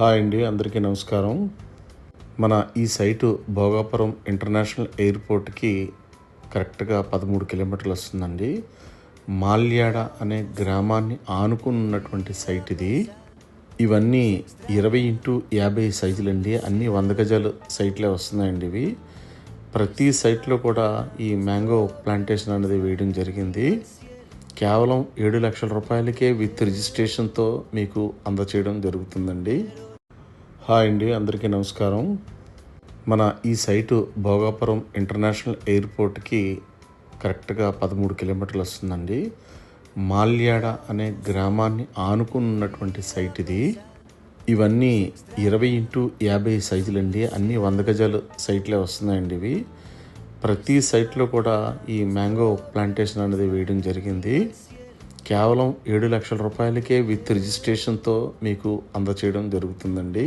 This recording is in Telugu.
హాయ్ అండి, అందరికీ నమస్కారం. మన ఈ సైటు భోగాపురం ఇంటర్నేషనల్ ఎయిర్పోర్ట్కి కరెక్ట్గా 13 కిలోమీటర్లు వస్తుందండి. మాల్యాడ అనే గ్రామాన్ని ఆనుకున్నటువంటి సైట్ ఇది. ఇవన్నీ 20x50 సైజులండి. అన్నీ 100 గజాలు సైట్లే వస్తున్నాయండి ఇవి. ప్రతి సైట్లో కూడా ఈ మ్యాంగో ప్లాంటేషన్ అనేది వేయడం జరిగింది. కేవలం 7 లక్షల రూపాయలకే విత్ రిజిస్ట్రేషన్తో మీకు అందచేయడం జరుగుతుందండి. హాయ్ అండి, అందరికీ నమస్కారం. మన ఈ సైటు భోగాపురం ఇంటర్నేషనల్ ఎయిర్పోర్ట్కి కరెక్ట్గా 13 కిలోమీటర్లు వస్తుందండి. మాల్యాడ అనే గ్రామాన్ని ఆనుకున్నటువంటి సైట్ ఇది. ఇవన్నీ 20x50 సైజులండి. అన్నీ 100 గజాలు సైట్లే వస్తున్నాయండి ఇవి. ప్రతి సైట్లో కూడా ఈ మ్యాంగో ప్లాంటేషన్ అనేది వేయడం జరిగింది. కేవలం 7 లక్షల రూపాయలకే విత్ రిజిస్ట్రేషన్తో మీకు అందచేయడం జరుగుతుందండి.